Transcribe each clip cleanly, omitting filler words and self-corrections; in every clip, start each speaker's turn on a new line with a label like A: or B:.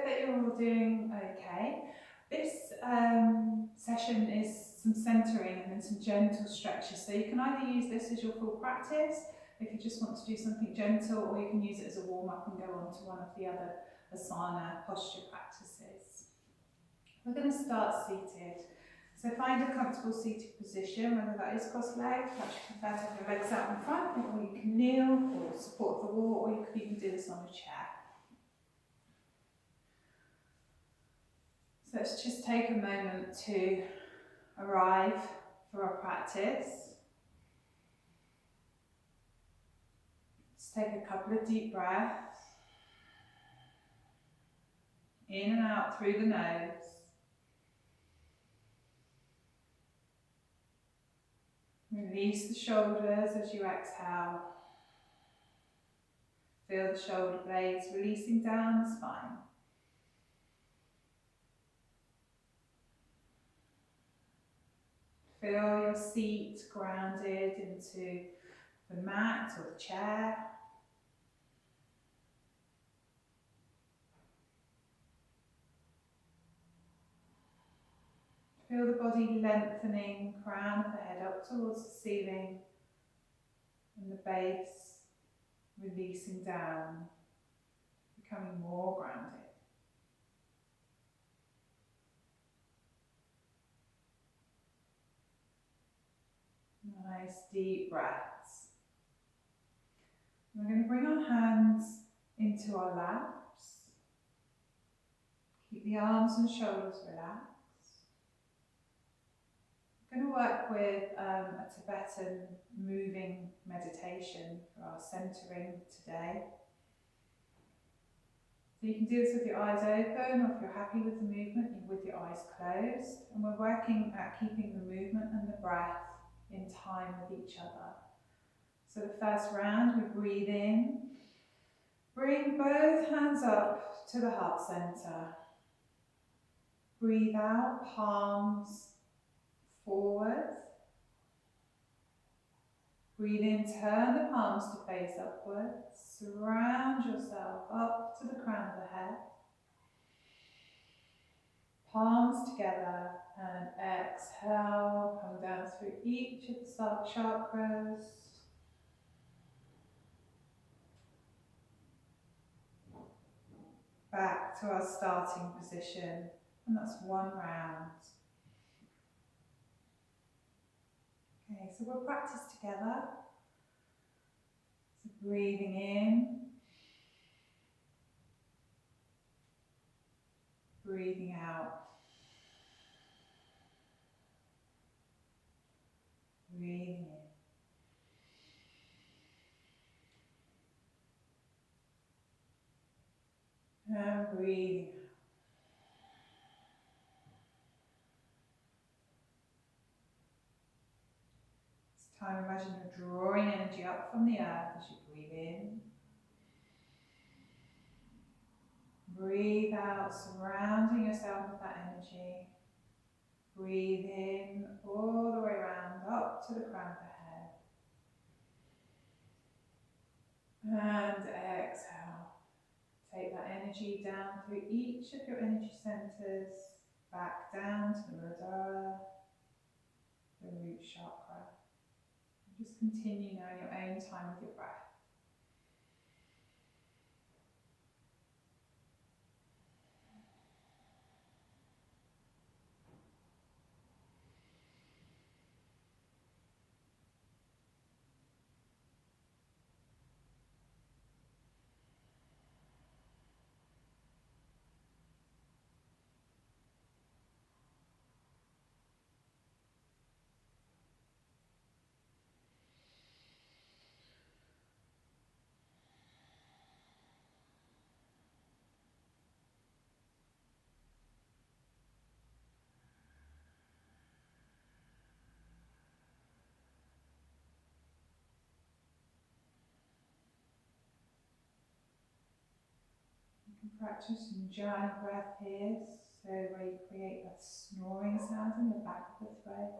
A: that you're all doing okay. This session is some centering and then some gentle stretches. So you can either use this as your full practice if you just want to do something gentle, or you can use it as a warm-up and go on to one of the other asana posture practices. We're going to start seated. So find a comfortable seated position, whether that is cross-legged, perhaps you prefer to have your legs out in front, or you can kneel or support the wall, or you could even do this on a chair. So let's just take a moment to arrive for our practice. Let's take a couple of deep breaths, in and out through the nose. Release the shoulders as you exhale. Feel the shoulder blades releasing down the spine. Feel your seat grounded into the mat or the chair. Feel the body lengthening, crown of the head up towards the ceiling, and the base releasing down, becoming more grounded. Nice deep breaths. We're going to bring our hands into our laps. Keep the arms and shoulders relaxed. We're going to work with a Tibetan moving meditation for our centering today. So you can do this with your eyes open, or if you're happy with the movement, with your eyes closed. And we're working at keeping the movement and the breath in time with each other. So the first round, we breathe in. Bring both hands up to the heart center. Breathe out, palms forward. Breathe in, turn the palms to face upwards. Surround yourself up to the crown of the head. Palms together, and exhale, come down through each of the chakras. Back to our starting position, and that's one round. Okay, so we'll practice together. So breathing in, breathing out, breathing in, and breathing out. This time, imagine you're drawing energy up from the earth as you breathe in. Breathe out, surrounding yourself with that energy. Breathe in all the way around, up to the crown of the head. And exhale. Take that energy down through each of your energy centers, back down to the Muladhara, the root chakra. Just continue now in your own time with your breath. Practice some jhana breath here, so where you create that snoring sound in the back of the throat.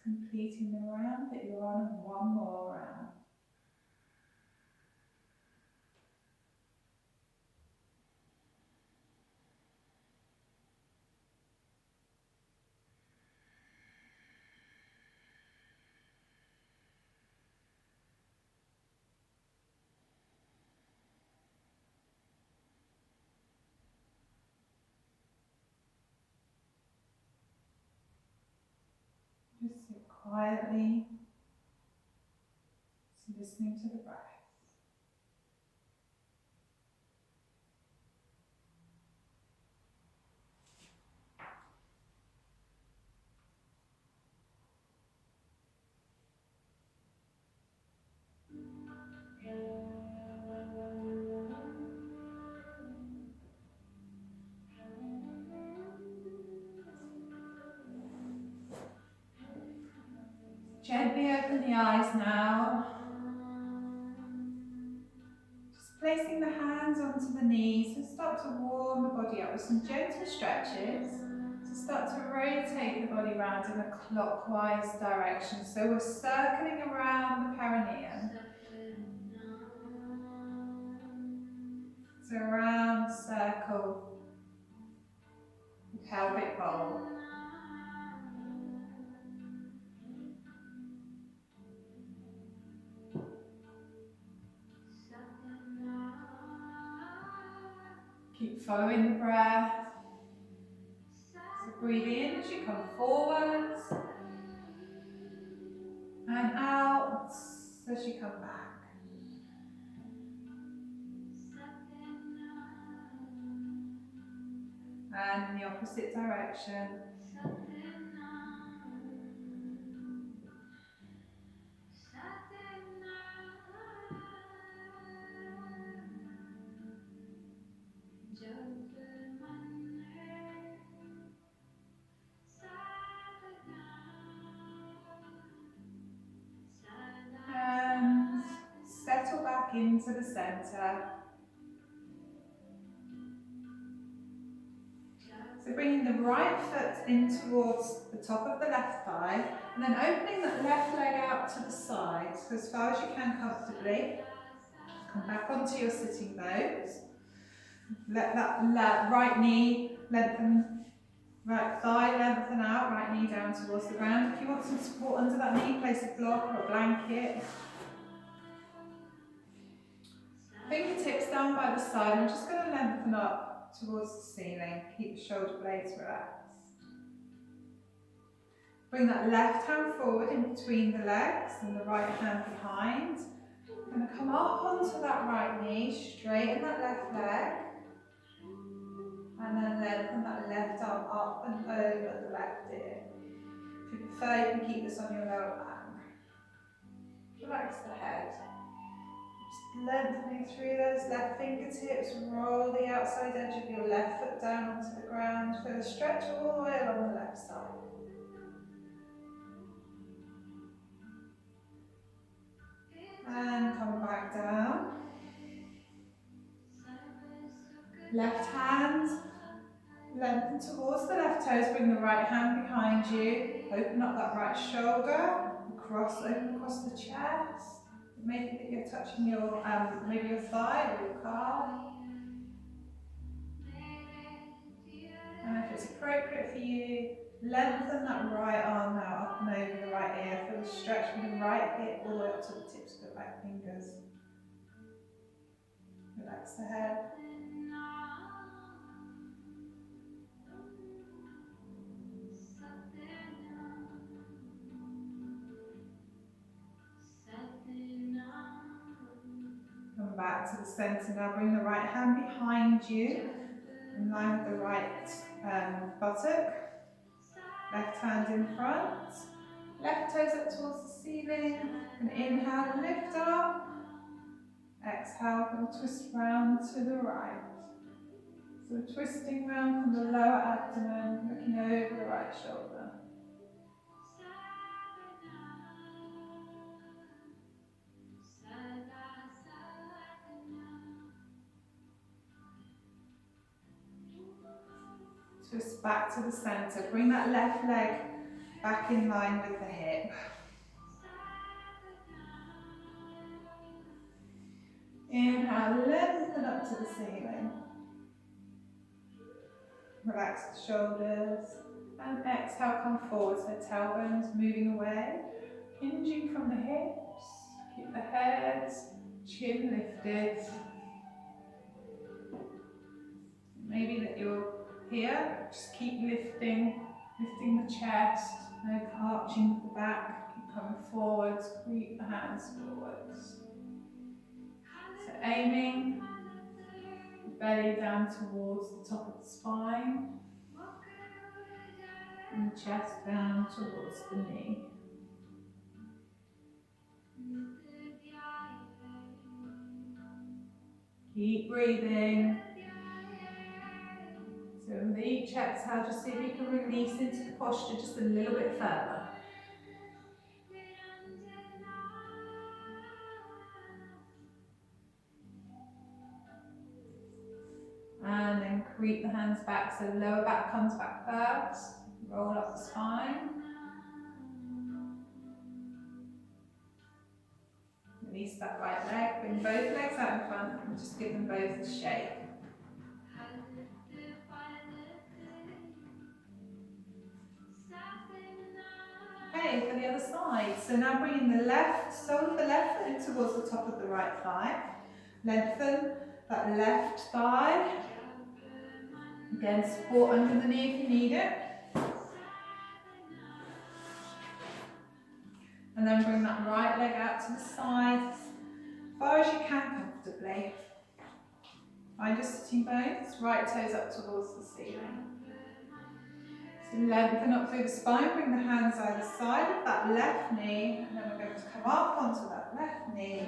A: completing the round that you're on, and one more round. Just sit quietly, listening to the breath. Gently open the eyes now. Just placing the hands onto the knees and start to warm the body up with some gentle stretches. So start to rotate the body round in a clockwise direction. So we're circling around the perineum. So around, circle the pelvic bowl. Keep following the breath. So breathe in as you come forwards and out as you come back. And in the opposite direction. And settle back into the centre. So bringing the right foot in towards the top of the left thigh, and then opening that left leg out to the side, so as far as you can comfortably. Come back onto your sitting bones. Let that right knee lengthen, right thigh lengthen out, right knee down towards the ground. If you want some support under that knee, place a block or a blanket. Fingertips down by the side. I'm just going to lengthen up towards the ceiling. Keep the shoulder blades relaxed. Bring that left hand forward in between the legs and the right hand behind. You're going to come up onto that right knee, straighten that left leg, and then lengthen that left arm up and over the left ear. If you prefer, you can keep this on your lower back. Relax the head. Just lengthening through those left fingertips, roll the outside edge of your left foot down onto the ground. Feel a stretch all the way along the left side. And come back down. Left hand, lengthen towards the left toes, bring the right hand behind you. Open up that right shoulder, open across the chest. Maybe that you're touching your, maybe your thigh or your calf. And if it's appropriate for you, lengthen that right arm now up and over the right ear. Feel the stretch from the right hip all the way up to the tips of the right fingers. Relax the head. Come back to the centre now. Bring the right hand behind you, in line with the right buttock. Left hand in front. Left toes up towards the ceiling. And inhale and lift up. Exhale and twist round to the right. So twisting round from the lower abdomen, looking over the right shoulder. Twist back to the centre. Bring that left leg back in line with the hip. Inhale, lengthen up to the ceiling. Relax the shoulders. And exhale, come forward, so tailbones moving away. Hinging from the hips. Keep the head, chin lifted. Maybe that you're here, just keep lifting the chest, no arching with the back, keep coming forwards, creep the hands forwards. So aiming, belly down towards the top of the spine, and the chest down towards the knee. Keep breathing. So with each exhale, just see if you can release into the posture just a little bit further. And then creep the hands back, so lower back comes back first. Roll up the spine. Release that right leg, bring both legs out in front and just give them both a shake. Okay, for the other side. So now bringing the left sole of the left foot in towards the top of the right thigh. Lengthen that left thigh. Again, support under the knee if you need it. And then bring that right leg out to the side, as far as you can comfortably. Find your sitting bones, right toes up towards the ceiling. So lengthen up through the spine, bring the hands either side of that left knee, and then we're going to come up onto that left knee.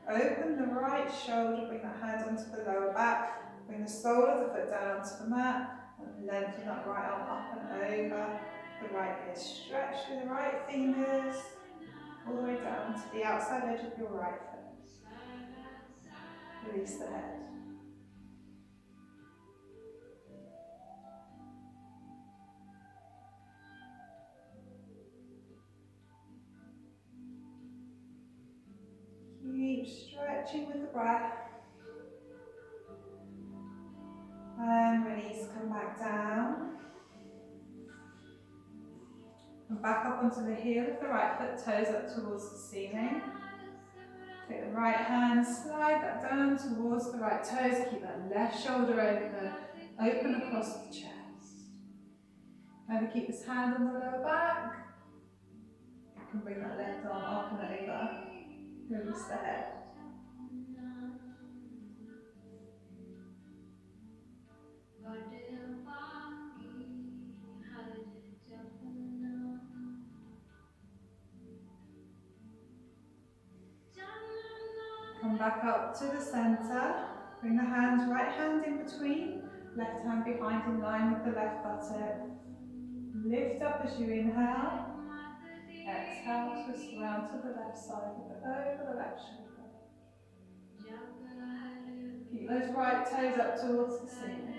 A: Open the right shoulder, bring that hand onto the lower back, bring the sole of the foot down onto the mat, and lengthen that right arm up and over the right ear. Stretch through the right fingers, all the way down to the outside edge of your right foot. Release the head. Keep stretching with the breath. And release, come back down. And back up onto the heel of the right foot, toes up towards the ceiling. Take the right hand, slide that down towards the right toes. Keep that left shoulder open across the chest. Either keep this hand on the lower back. You can bring that left arm up and over. Release the head. Come back up to the centre. Bring the hands, right hand in between, left hand behind in line with the left buttock. Lift up as you inhale. Exhale, twist around to the left side, over the left shoulder. Keep those right toes up towards the ceiling.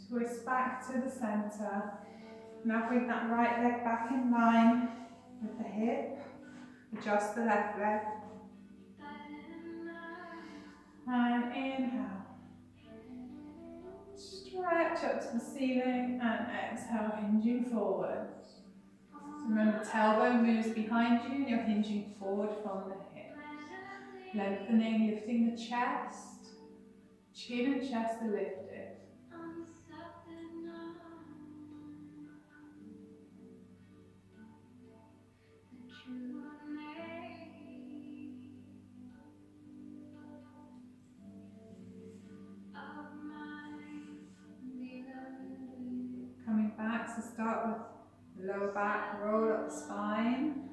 A: Twist back to the centre. Now bring that right leg back in line with the hip. Adjust the left leg. And inhale. Stretch up to the ceiling and exhale, hinging forward. So remember, tailbone moves behind you and you're hinging forward from the hips. Lengthening, lifting the chest. Chin and chest are lifted. Coming back, so start with the lower back, roll up the spine.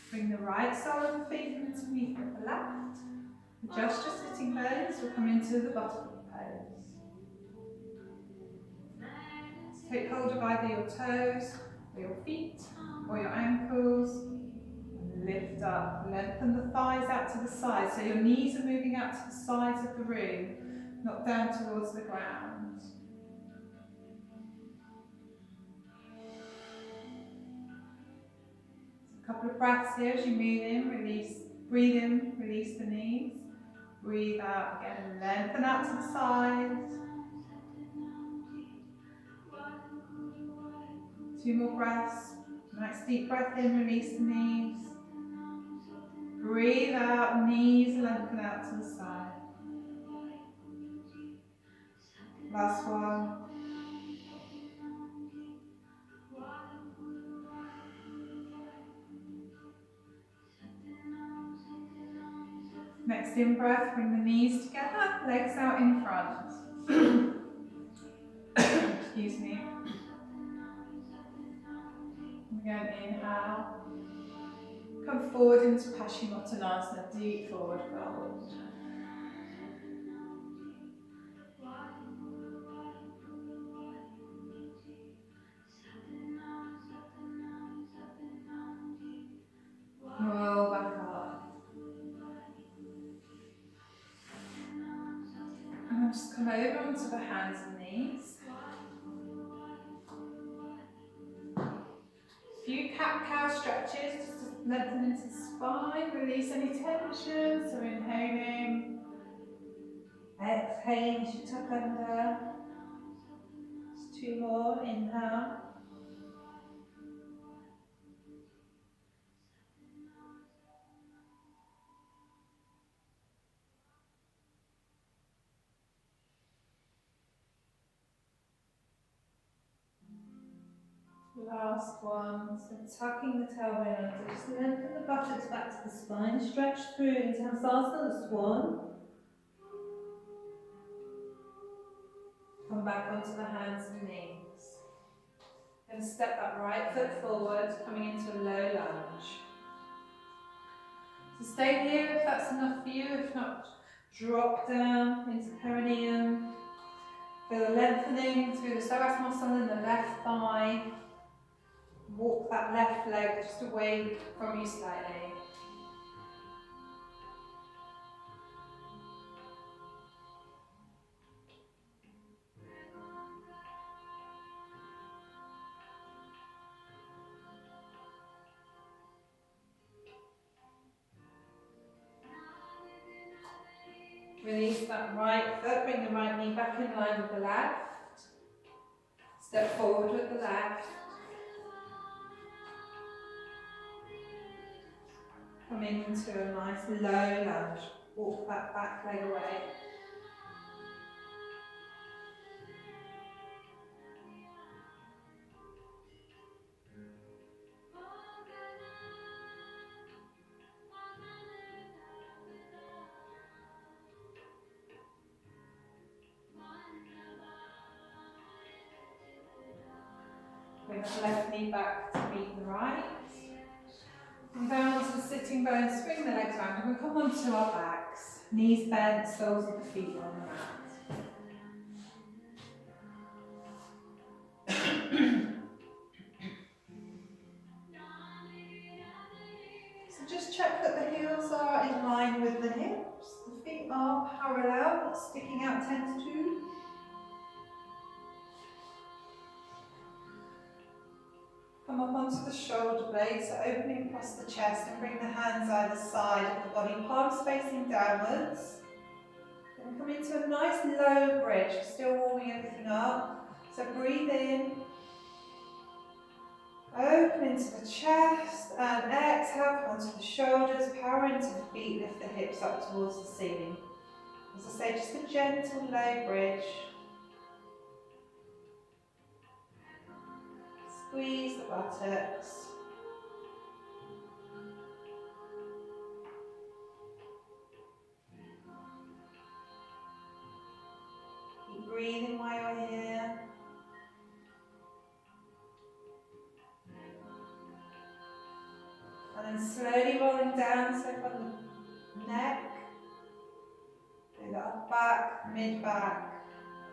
A: Bring the right sole of the feet into meet with the left. Adjust your sitting bones, we'll come into the butterfly pose. So take hold of either your toes, or your feet, or your ankles. lift up, lengthen the thighs out to the sides, so your knees are moving out to the sides of the room, not down towards the ground. A couple of breaths here as you move in, release, breathe in, release the knees. Breathe out again, lengthen out to the sides. 2 more breaths. Nice deep breath in, release the knees. Breathe out, knees lengthen out to the side. Last one. Next in breath, bring the knees together, legs out in front. Excuse me. Again, inhale. Come forward into Paschimottanasana, deep forward fold. Roll back up. And just come over onto the hands and knees. A few cat-cow stretches, just to lengthen into the spine, release any tension. So inhaling, exhaling as you tuck under. Just 2 more, inhale. Last one, so tucking the tailbone under, just lengthen the buttocks back to the spine, stretch through into Hansasana, the swan. Come back onto the hands and knees. Then step that right foot forward, coming into a low lunge. So stay here if that's enough for you, if not, drop down into perineum. Feel the lengthening through the psoas muscle in the left thigh. Walk that left leg just away from you slightly. Release that right foot, bring the right knee back in line with the left. Step forward with the left. Coming into a nice low lunge. Walk that back leg away. Bring the left knee back to meet the right. And down onto the sitting bones, swing the legs around, and we'll come onto our backs. Knees bent, soles of the feet on the mat. So just check that the heels are in line with the hips. The feet are parallel, not sticking out 10 to 2. Come up onto the shoulder blades, so opening across the chest and bring the hands either side of the body, palms facing downwards. Then come into a nice low bridge, still warming everything up. So breathe in, open into the chest and exhale, come onto the shoulders, power into the feet, lift the hips up towards the ceiling. As I say, just a gentle low bridge. Squeeze the buttocks. Keep breathing while you're here. And then slowly rolling down, so from the neck, through the upper back, mid-back,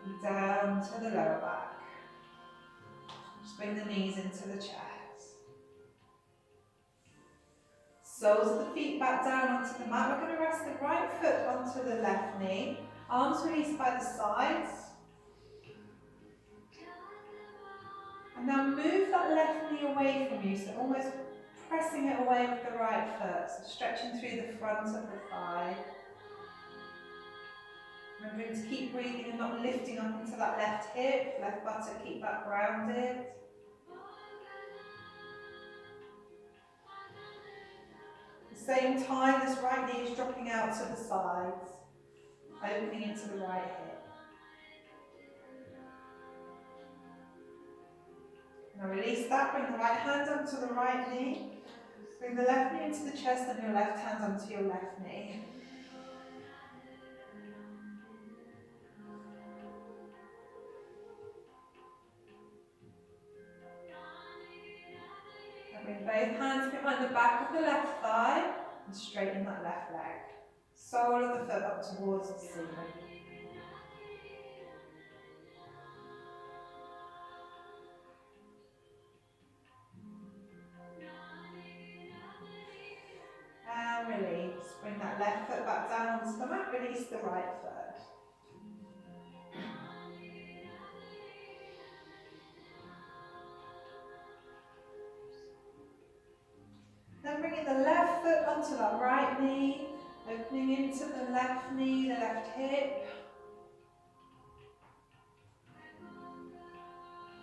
A: and down to the lower back. Just bring the knees into the chest. Soles of the feet back down onto the mat. We're going to rest the right foot onto the left knee. Arms released by the sides. And now move that left knee away from you, so almost pressing it away with the right foot. So stretching through the front of the thigh. Remembering to keep breathing and not lifting up into that left hip, left buttock, keep that grounded. At the same time, this right knee is dropping out to the sides, opening into the right hip. Now release that, bring the right hand onto the right knee, bring the left knee into the chest and your left hand onto your left knee. Bring both hands behind the back of the left thigh and straighten that left leg. Sole of the foot up towards the ceiling. And release. Bring that left foot back down onto the mat. Release the right foot. Then bringing the left foot onto that right knee, opening into the left knee, the left hip.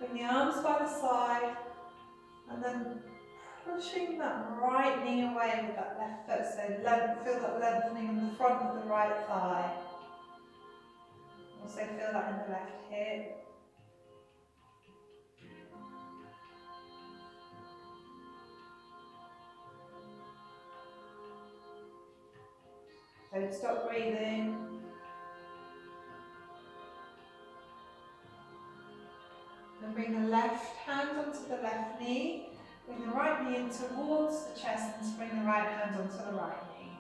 A: Bring the arms by the side, and then pushing that right knee away with that left foot. So feel that lengthening in the front of the right thigh. Also feel that in the left hip. Don't stop breathing. Then bring the left hand onto the left knee. Bring the right knee in towards the chest and bring the right hand onto the right knee.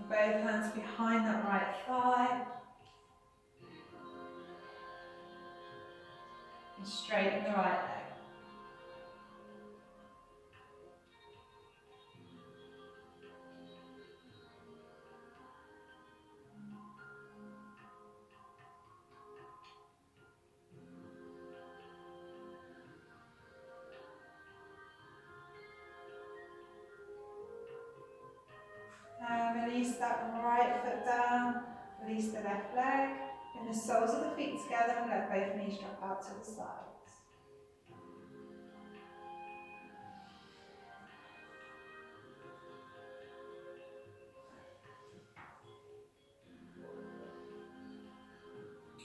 A: Bring both hands behind that right thigh. And straighten the right leg. Release that right foot down, release the left leg, and the soles of the feet together and let both knees drop out to the sides.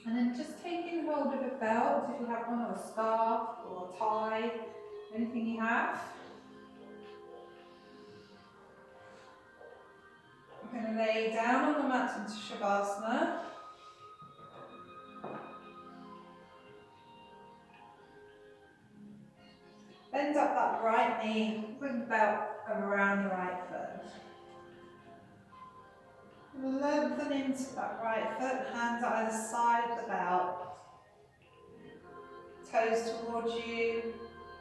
A: And then just taking hold of a belt, if you have one, or a scarf, or a tie, anything you have. We're going to lay down on the mat into Shavasana. Bend up that right knee, bring the belt around the right foot. Lengthen into that right foot, hands at either side of the belt. Toes towards you,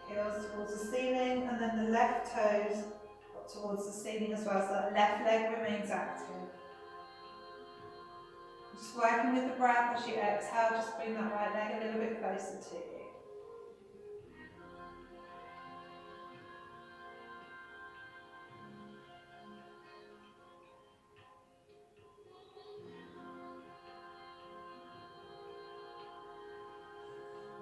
A: heels towards the ceiling, and then the left toes up towards the ceiling as well, so that left leg remains active. Just working with the breath as you exhale, just bring that right leg a little bit closer to you.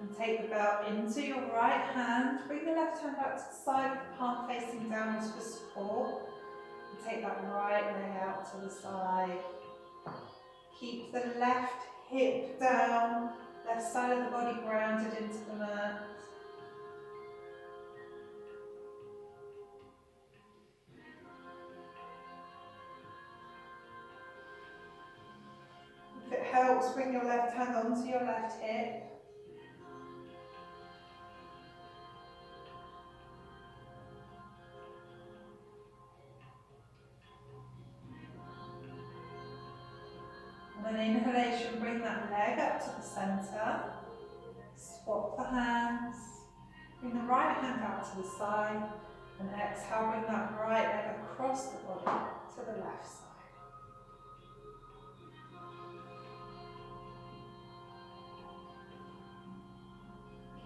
A: And take the belt into your right hand. Bring the left hand out to the side with the palm facing downwards for support. And take that right leg out to the side. Keep the left hip down, left side of the body grounded into the mat. If it helps, bring your left hand onto your left hip. On an inhalation, bring that leg up to the centre. Swap the hands. Bring the right hand out to the side. And exhale, bring that right leg across the body to the left side.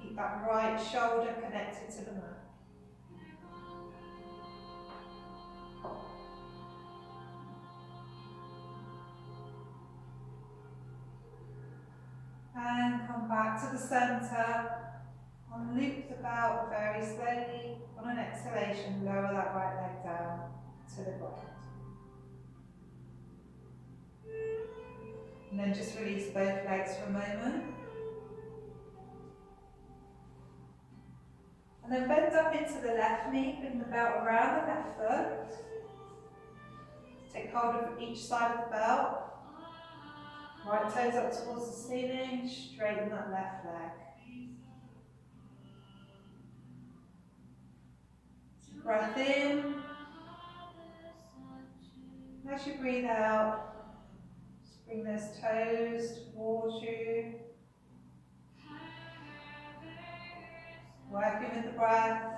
A: Keep that right shoulder connected to the mat. And come back to the centre. Loop the belt very slowly. On an exhalation, lower that right leg down to the ground. And then just release both legs for a moment. And then bend up into the left knee, bring the belt around the left foot. Take hold of each side of the belt. Right toes up towards the ceiling, straighten that left leg. Breath in. As you breathe out, just bring those toes towards you. Working with the breath.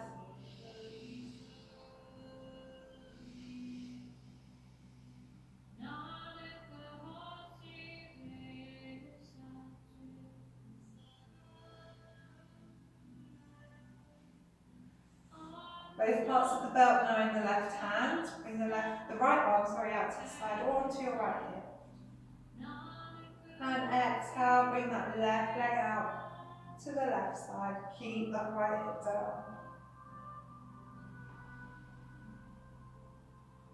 A: Both parts of the belt now in the left hand. Bring the right arm, out to the side or onto your right hip. And exhale, bring that left leg out to the left side. Keep that right hip down.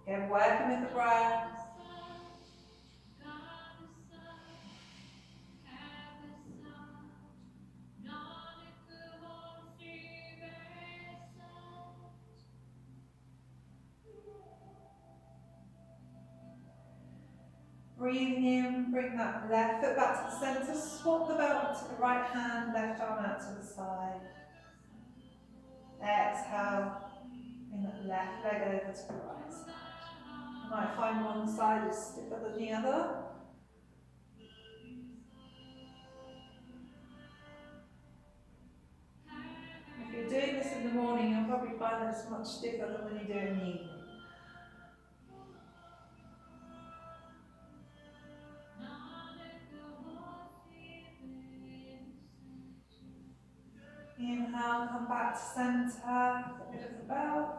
A: Again, working with the breath. Breathing in, bring that left foot back to the centre, swap the belt to the right hand, left arm out to the side. Exhale, bring that left leg over to the right side. You might find one side is stiffer than the other. If you're doing this in the morning, you'll probably find that it's much stiffer than when you do it in the evening. Inhale, come back to centre, get rid of the belt.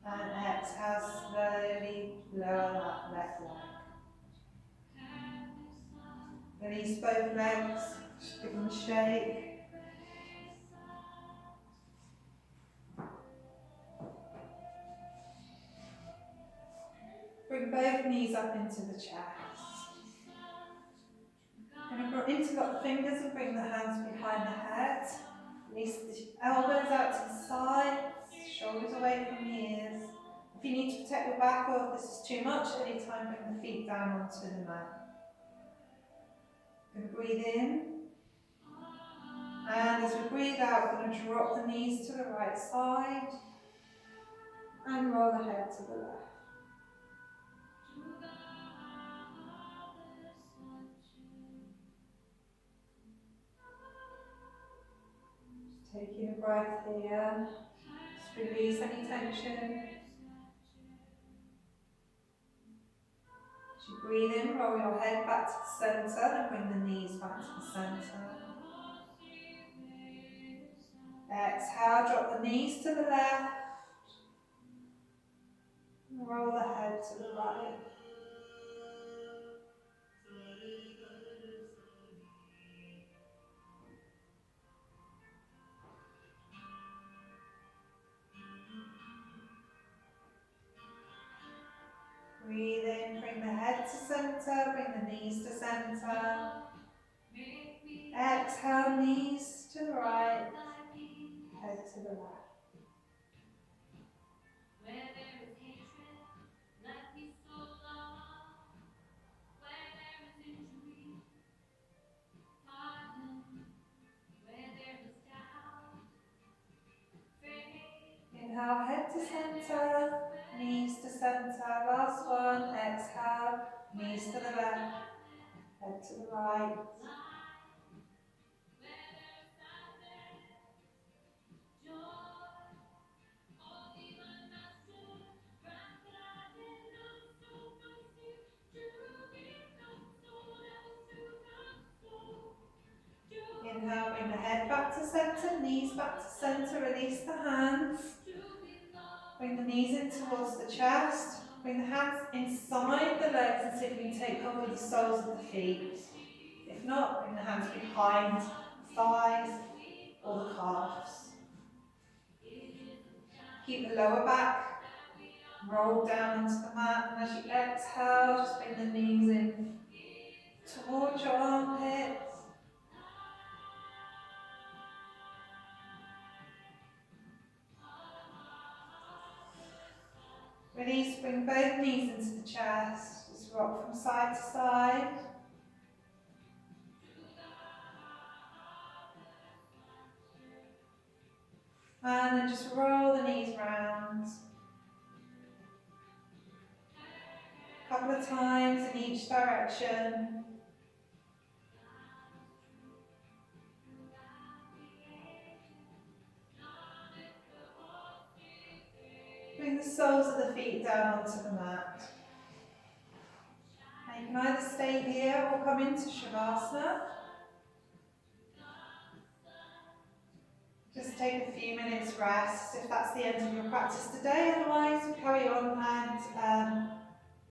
A: And exhale, slowly lower that left leg. Release both legs, just give them a shake. Bring both knees up into the chest. Going to interlock the fingers and bring the hands behind the head. Release the elbows out to the sides, shoulders away from the ears. If you need to protect your back or if this is too much, anytime bring the feet down onto the mat. Going to breathe in. And as we breathe out, we're going to drop the knees to the right side and roll the head to the left. Taking a breath here, just release any tension. As you breathe in, roll your head back to the centre and bring the knees back to the centre. Exhale, drop the knees to the left. And roll the head to the right. Breathe in, bring the head to centre, bring the knees to centre. Exhale, knees to the right, head to the left. Inhale, head to centre, knees to centre. Last one, exhale, knees to the left, head to the right. Inhale, bring the head back to centre, knees back to centre, release the hands. Bring the knees in towards the chest. Bring the hands inside the legs and see if you can take hold of the soles of the feet. If not, bring the hands behind the thighs or the calves. Keep the lower back rolled down into the mat, and as you exhale, just bring the knees in towards your armpits. Release, bring both knees into the chest, just rock from side to side. And then just roll the knees round. A couple of times in each direction. Bring the soles of the feet down onto the mat. Now you can either stay here or come into Shavasana. Just take a few minutes rest if that's the end of your practice today, otherwise we carry